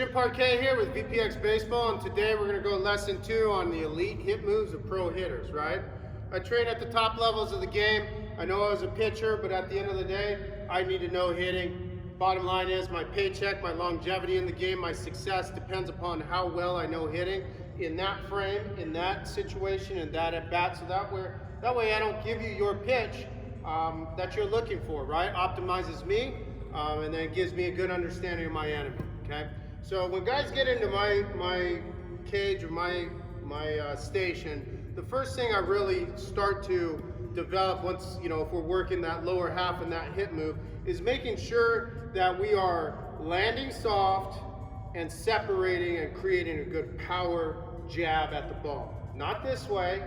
Jim Parquet here with Vpx Baseball, and today we're going to go lesson 2 on the elite hit moves of pro hitters, right? I train at the top levels of the game. I know I was a pitcher, but at the end of the day, I need to know hitting. Bottom line is my paycheck, my longevity in the game, my success depends upon how well I know hitting in that frame, in that situation, and that at bat. So that way I don't give you your pitch that you're looking for, right? Optimizes me, and then gives me a good understanding of my enemy, okay? So when guys get into my cage or my station, the first thing I really start to develop once, if we're working that lower half and that hit move, is making sure that we are landing soft and separating and creating a good power jab at the ball. Not this way,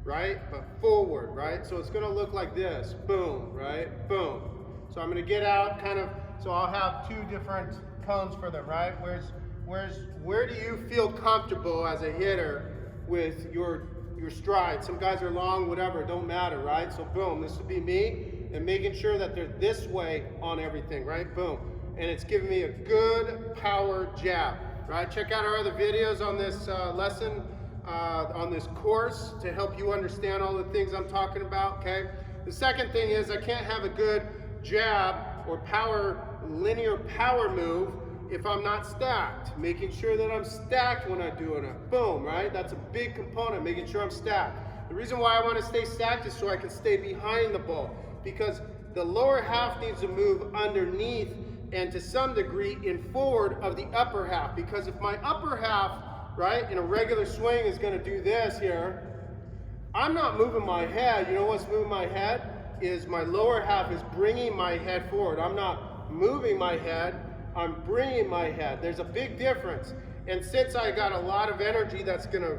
right? But forward, right? So it's gonna look like this, boom, right? Boom. So I'm gonna get out so I'll have two different cones for them, right? Where do you feel comfortable as a hitter with your stride? Some guys are long, whatever, it don't matter, right? So boom, this would be me, and making sure that they're this way on everything, right? Boom. And it's giving me a good power jab, right? Check out our other videos on this lesson, on this course, to help you understand all the things I'm talking about, okay? The second thing is I can't have a good jab or linear power move if I'm not stacked. Making sure that I'm stacked when I'm doing it. Boom, right? That's a big component, making sure I'm stacked. The reason why I want to stay stacked is so I can stay behind the ball, because the lower half needs to move underneath and to some degree in forward of the upper half, because if my upper half, right, in a regular swing is going to do this here, I'm not moving my head. You know what's moving my head? Is my lower half is bringing my head forward. I'm not moving my head, I'm bringing my head. There's a big difference. And since I got a lot of energy that's gonna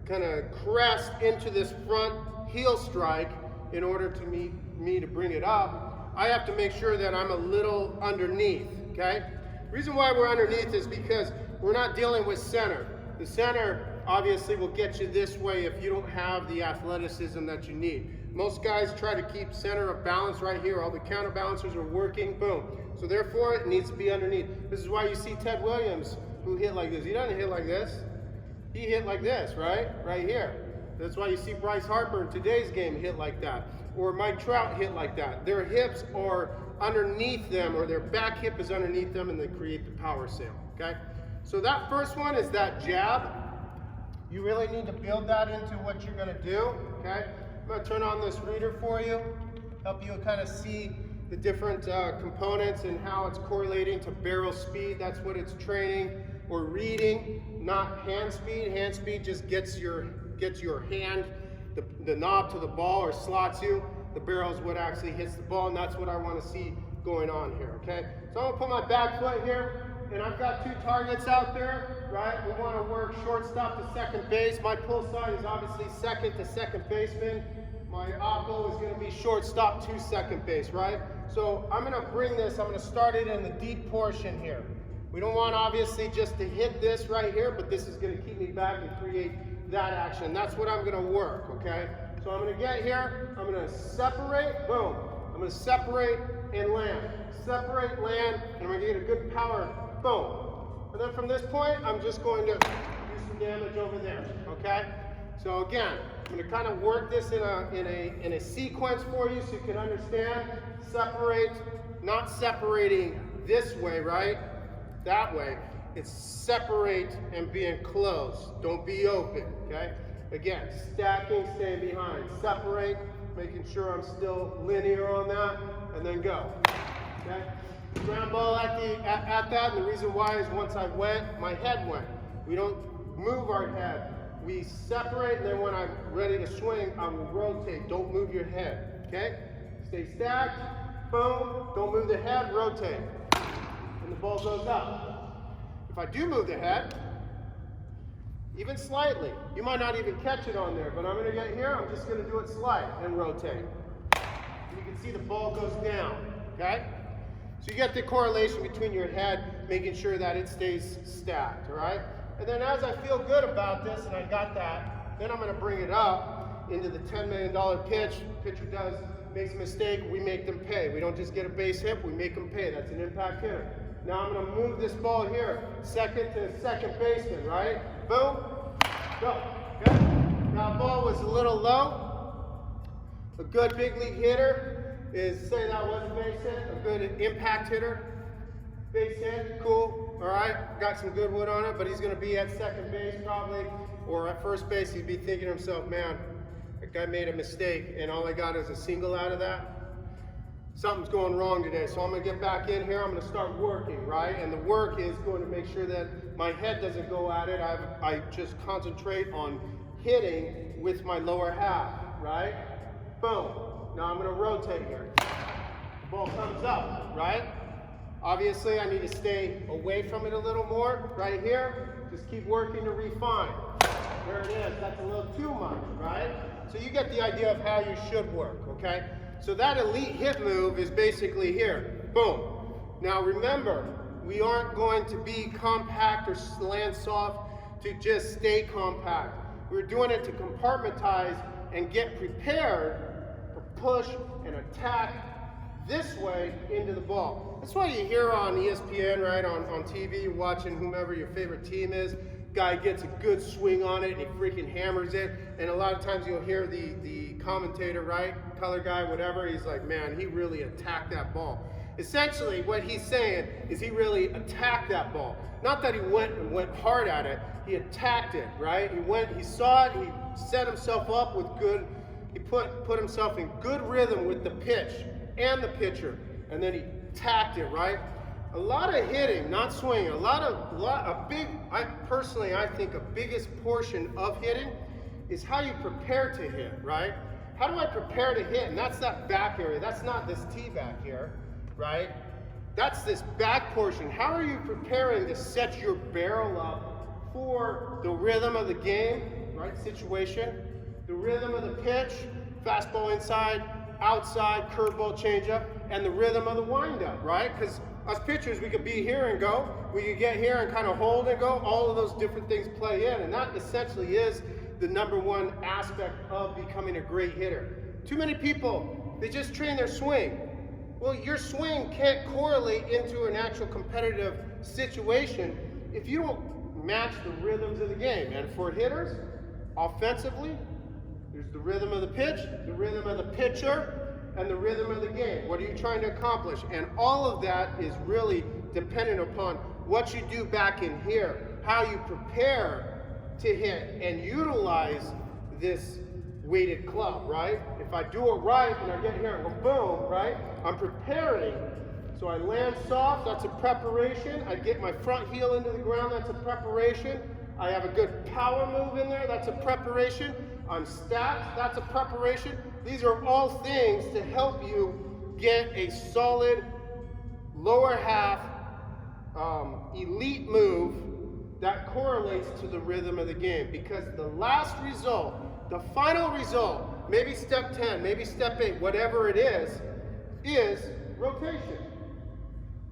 kind of crest into this front heel strike in order to me to bring it up, I have to make sure that I'm a little underneath, okay? The reason why we're underneath is because we're not dealing with center. The center obviously will get you this way if you don't have the athleticism that you need. Most guys try to keep center of balance right here. All the counterbalancers are working, boom. So therefore, it needs to be underneath. This is why you see Ted Williams, who hit like this. He doesn't hit like this. He hit like this, right? Right here. That's why you see Bryce Harper in today's game hit like that. Or Mike Trout hit like that. Their hips are underneath them, or their back hip is underneath them, and they create the power sail, okay? So that first one is that jab. You really need to build that into what you're gonna do, okay? I'm gonna turn on this reader for you, help you kind of see the different components and how it's correlating to barrel speed. That's what it's training or reading, not hand speed. Hand speed just gets your hand, the knob to the ball, or slots you. The barrel is what actually hits the ball, and that's what I want to see going on here, okay? So I'm gonna put my back foot here, and I've got two targets out there, right? We want to work shortstop to second base. My pull side is obviously second to second baseman. My oppo is going to be shortstop to second base, right? So I'm going to bring this, I'm going to start it in the deep portion here. We don't want obviously just to hit this right here, but this is going to keep me back and create that action. That's what I'm going to work, okay? So I'm going to get here, I'm going to separate, boom. I'm going to separate and land. Separate, land, and I'm going to get a good power, boom. And then from this point, I'm just going to do some damage over there, okay? So again, I'm going to kind of work this in a sequence for you so you can understand. Separate, not separating this way, right? That way. It's separate and being close. Don't be open, okay? Again, stacking, staying behind. Separate, making sure I'm still linear on that, and then go, okay? Ground ball at that, and the reason why is once I went, my head went. We don't move our head. We separate, and then when I'm ready to swing, I will rotate. Don't move your head, okay? Stay stacked, boom, don't move the head, rotate. And the ball goes up. If I do move the head, even slightly, you might not even catch it on there, but I'm gonna get here, I'm just gonna do it slight and rotate. And you can see the ball goes down, okay? So you get the correlation between your head, making sure that it stays stacked, all right? And then as I feel good about this, and I got that, then I'm gonna bring it up into the $10 million pitch. Pitcher makes a mistake, we make them pay. We don't just get a base hit, we make them pay. That's an impact hitter. Now I'm gonna move this ball here, second to second baseman, right? Boom, go, okay? Now ball was a little low. A good big league hitter is, say that was a base hit, a good impact hitter. Base hit, cool, all right, got some good wood on it, but he's gonna be at second base probably, or at first base, he'd be thinking to himself, man, that guy made a mistake, and all I got is a single out of that. Something's going wrong today, so I'm gonna get back in here, I'm gonna start working, right? And the work is going to make sure that my head doesn't go at it, I just concentrate on hitting with my lower half, right? Boom, now I'm gonna rotate here. The ball comes up, right? Obviously, I need to stay away from it a little more, right here. Just keep working to refine. There it is, that's a little too much, right? So you get the idea of how you should work, okay? So that elite hip move is basically here, boom. Now remember, we aren't going to be compact or land soft to just stay compact. We're doing it to compartmentize and get prepared to push and attack this way into the ball. That's why you hear on ESPN, right, on TV, you're watching whomever your favorite team is, guy gets a good swing on it and he freaking hammers it, and a lot of times you'll hear the commentator, right, color guy, whatever, he's like, man, he really attacked that ball. Essentially what he's saying is he really attacked that ball. Not that he went hard at it, he attacked it, right? He saw it, he set himself up with good, he put himself in good rhythm with the pitch and the pitcher, and then he attacked it, right? A lot of hitting, not swinging, I think a biggest portion of hitting is how you prepare to hit, right? How do I prepare to hit? And that's that back area, that's not this tee back here, right? That's this back portion. How are you preparing to set your barrel up for the rhythm of the game, right, situation, the rhythm of the pitch, fastball inside, outside, curveball, changeup, and the rhythm of the windup, right? Because us pitchers, we could be here and go, we could get here and kind of hold and go, all of those different things play in, and that essentially is the #1 aspect of becoming a great hitter. Too many people, they just train their swing. Well, your swing can't correlate into an actual competitive situation if you don't match the rhythms of the game. And for hitters, offensively, there's the rhythm of the pitch, the rhythm of the pitcher, and the rhythm of the game. What are you trying to accomplish? And all of that is really dependent upon what you do back in here, how you prepare to hit and utilize this weighted club, right? If I do it right and I get here and go boom, right? I'm preparing. So I land soft, that's a preparation. I get my front heel into the ground, that's a preparation. I have a good power move in there, that's a preparation. I'm stacked, that's a preparation. These are all things to help you get a solid lower half elite move that correlates to the rhythm of the game. Because the last result, the final result, maybe step 10, maybe step 8, whatever it is rotation.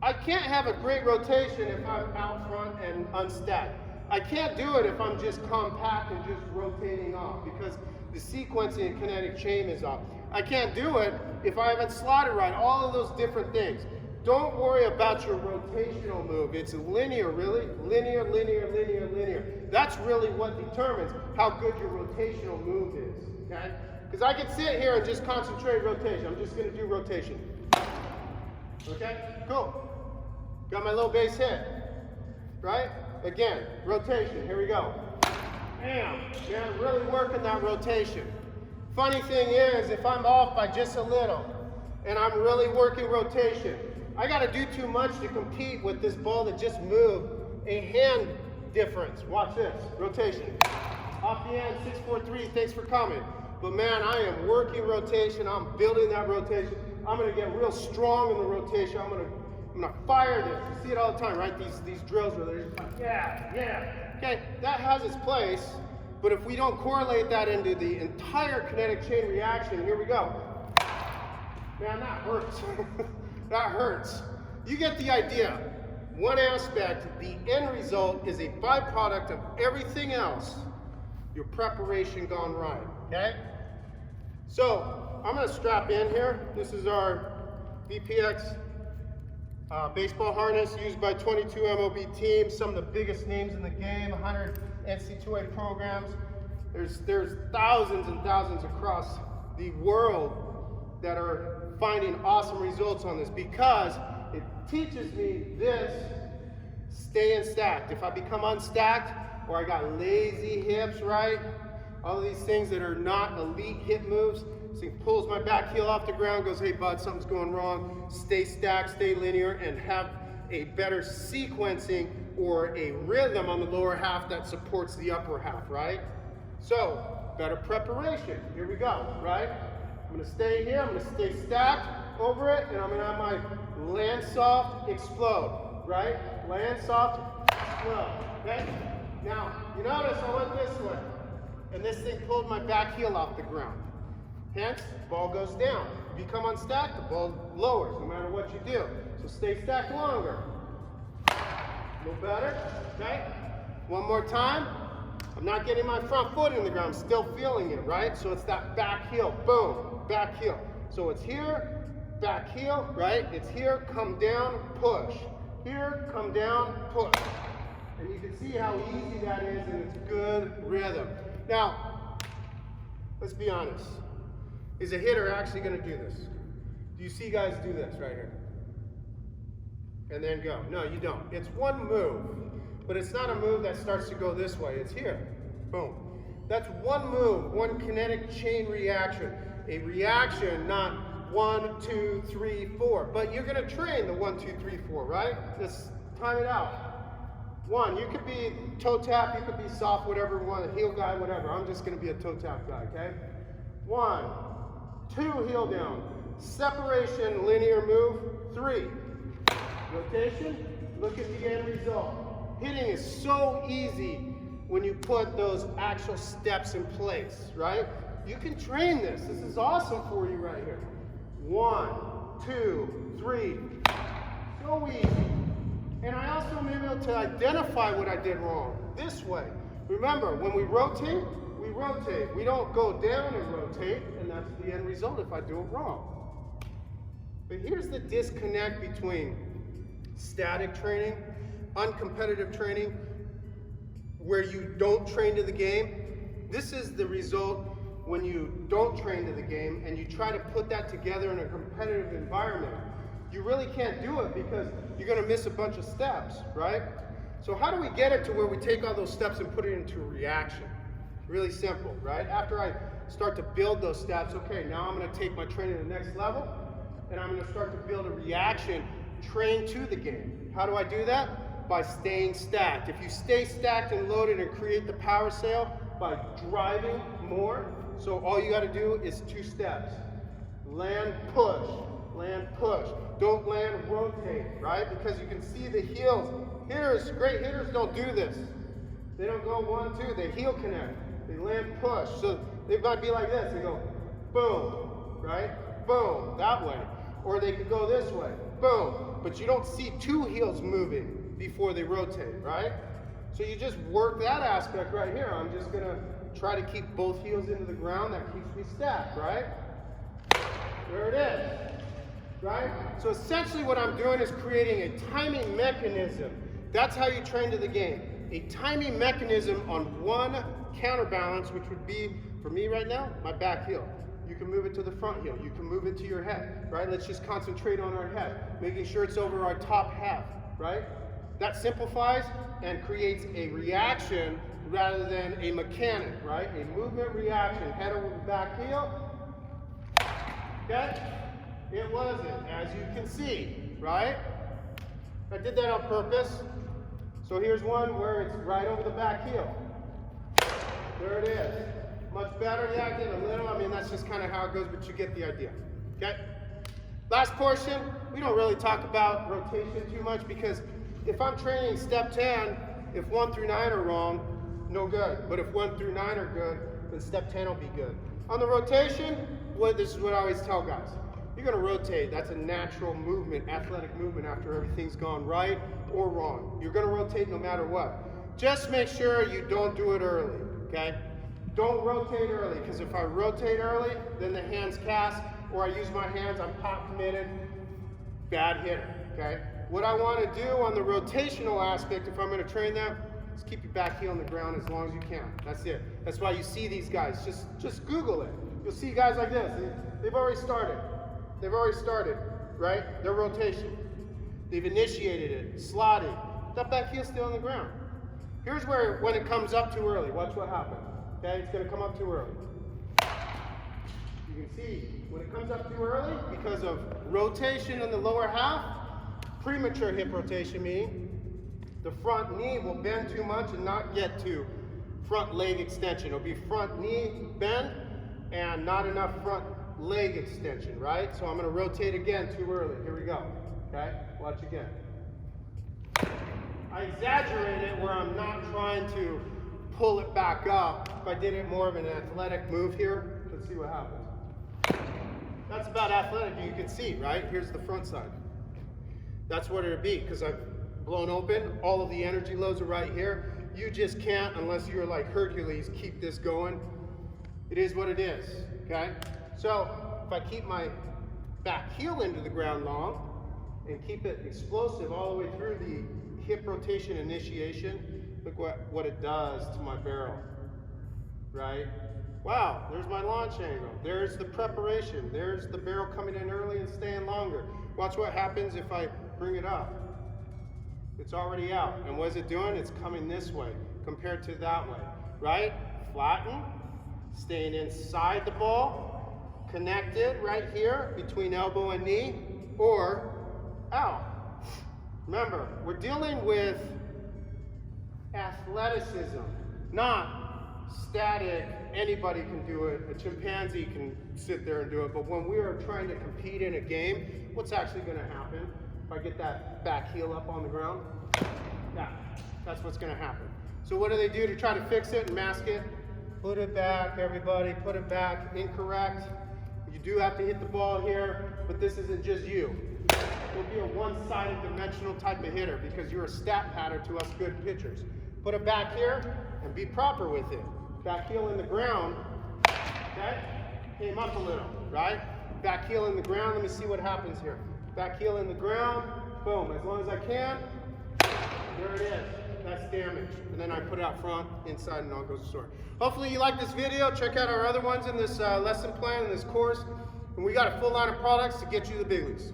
I can't have a great rotation if I'm out front and unstacked. I can't do it if I'm just compact and just rotating off because the sequencing and kinetic chain is off. I can't do it if I haven't slotted right, all of those different things. Don't worry about your rotational move. It's linear, really. Linear, linear, linear, linear. That's really what determines how good your rotational move is, okay? Because I can sit here and just concentrate rotation. I'm just gonna do rotation. Okay, cool. Got my low base hit, right? Again, rotation, here we go. Bam, man, really working that rotation. Funny thing is, if I'm off by just a little, and I'm really working rotation, I gotta do too much to compete with this ball that just moved a hand difference. Watch this, rotation. Off the end, 643, thanks for coming. But man, I am working rotation, I'm building that rotation. I'm gonna get real strong in the rotation. I'm gonna fire this. You see it all the time, right? These drills where they're just like, yeah, yeah. Okay, that has its place, but if we don't correlate that into the entire kinetic chain reaction, here we go. Man, that hurts. That hurts. You get the idea. One aspect, the end result is a byproduct of everything else. Your preparation gone right, okay? So, I'm gonna strap in here. This is our Vpx Baseball harness used by 22 MLB teams, some of the biggest names in the game, 100 NCAA programs. There's thousands and thousands across the world that are finding awesome results on this because it teaches me this: staying stacked. If I become unstacked or I got lazy hips, right? All of these things that are not elite hip moves. So he pulls my back heel off the ground, goes, hey bud, something's going wrong. Stay stacked, stay linear, and have a better sequencing or a rhythm on the lower half that supports the upper half, right? So, better preparation. Here we go, right? I'm gonna stay here, I'm gonna stay stacked over it, and I'm gonna have my land soft, explode, right? Land soft, explode, okay? Now, you notice I went this way, and this thing pulled my back heel off the ground. Hence, ball goes down. You become unstacked, the ball lowers no matter what you do. So stay stacked longer. A little better, okay? One more time. I'm not getting my front foot in the ground, I'm still feeling it, right? So it's that back heel, boom, back heel. So it's here, back heel, right? It's here, come down, push. Here, come down, push. And you can see how easy that is, and it's good rhythm. Now, let's be honest. Is a hitter actually going to do this? Do you see guys do this right here? And then go. No, you don't. It's one move, but it's not a move that starts to go this way. It's here. Boom. That's one move, one kinetic chain reaction. A reaction, not 1, 2, 3, 4. But you're going to train the 1, 2, 3, 4, right? Let's time it out. 1, you could be toe tap, you could be soft, whatever you want, a heel guy, whatever. I'm just going to be a toe tap guy, okay? 1, 2, heel down. Separation, linear move. 3, rotation. Look at the end result. Hitting is so easy when you put those actual steps in place, right? You can train this. This is awesome for you right here. 1, 2, 3. So easy. And I also am able to identify what I did wrong this way. Remember, when we rotate, we rotate. We don't go down and rotate, and that's the end result if I do it wrong. But here's the disconnect between static training, uncompetitive training, where you don't train to the game. This is the result when you don't train to the game and you try to put that together in a competitive environment. You really can't do it because you're going to miss a bunch of steps, right? So how do we get it to where we take all those steps and put it into a reaction? Really simple, right? After I start to build those steps, okay, now I'm going to take my training to the next level, and I'm going to start to build a reaction, train to the game. How do I do that? By staying stacked. If you stay stacked and loaded and create the power sail by driving more, so all you got to do is 2 steps. Land, push. Land, push. Don't land, rotate, right? Because you can see the heels. Hitters, great hitters don't do this. They don't go 1, 2, they heel connect. They land, push. So they've got to be like this. They go boom, right? Boom, that way. Or they could go this way, boom. But you don't see 2 heels moving before they rotate, right? So you just work that aspect right here. I'm just going to try to keep both heels into the ground. That keeps me stacked, right? There it is, right? So essentially what I'm doing is creating a timing mechanism. That's how you train to the game. A timing mechanism on one counterbalance, which would be, for me right now, my back heel. You can move it to the front heel. You can move it to your head, right? Let's just concentrate on our head, making sure it's over our top half, right? That simplifies and creates a reaction rather than a mechanic, right? A movement reaction, head over the back heel. Okay? It wasn't, as you can see, right? I did that on purpose. So here's one where it's right over the back heel. There it is. Much better, yeah, I did a little. I mean, that's just kind of how it goes, but you get the idea, okay? Last portion, we don't really talk about rotation too much because if I'm training step 10, if 1 through 9 are wrong, no good. But if 1 through 9 are good, then step 10 will be good. On the rotation, this is what I always tell guys. You're gonna rotate, that's a natural movement, athletic movement after everything's gone right or wrong. You're gonna rotate no matter what. Just make sure you don't do it early, okay? Don't rotate early, because if I rotate early, then the hands cast, or I use my hands, I'm pop committed, bad hitter, okay? what I want to do on the rotational aspect, if I'm going to train that, is keep your back heel on the ground as long as you can. That's it. That's why you see these guys. Just Google it. You'll see guys like this. They've already started. They've already started, right? Their rotation. They've initiated it, slotted. That back heel's still on the ground. Here's where, when it comes up too early, watch what happens. Okay, it's going to come up too early. You can see, when it comes up too early, because of rotation in the lower half, premature hip rotation, meaning the front knee will bend too much and not get to front leg extension. It'll be front knee bend and not enough front leg extension, right? So I'm going to rotate again too early. Here we go. Okay, watch again. I exaggerate it where I'm not trying to pull it back up. If I did it more of an athletic move here, let's see what happens. That's about athletic, you can see, right? Here's the front side. That's what it would be, because I've blown open. All of the energy loads are right here. You just can't, unless you're like Hercules, keep this going. It is what it is, okay? So if I keep my back heel into the ground long and keep it explosive all the way through the hip rotation initiation, look what it does to my barrel, right? Wow, there's my launch angle. There's the preparation. There's the barrel coming in early and staying longer. Watch what happens if I bring it up. It's already out. And what is it doing? It's coming this way compared to that way, right? Flatten, staying inside the ball, connected right here between elbow and knee, or out. Remember, we're dealing with athleticism, not static. Anybody can do it. A chimpanzee can sit there and do it. But when we are trying to compete in a game, what's actually going to happen if I get that back heel up on the ground? That's what's going to happen. So what do they do to try to fix it and mask it? Put it back, everybody. Put it back. Incorrect. You do have to hit the ball here, but this isn't just you. You'll be a one-sided dimensional type of hitter because you're a stat pattern to us good pitchers. Put it back here and be proper with it. Back heel in the ground, okay? Came up a little, right? Back heel in the ground, let me see what happens here. Back heel in the ground, boom, as long as I can, there it is. That's damage. And then I put it out front, inside, and all goes to story. Hopefully you like this video. Check out our other ones in this lesson plan, in this course. And we got a full line of products to get you the big leagues.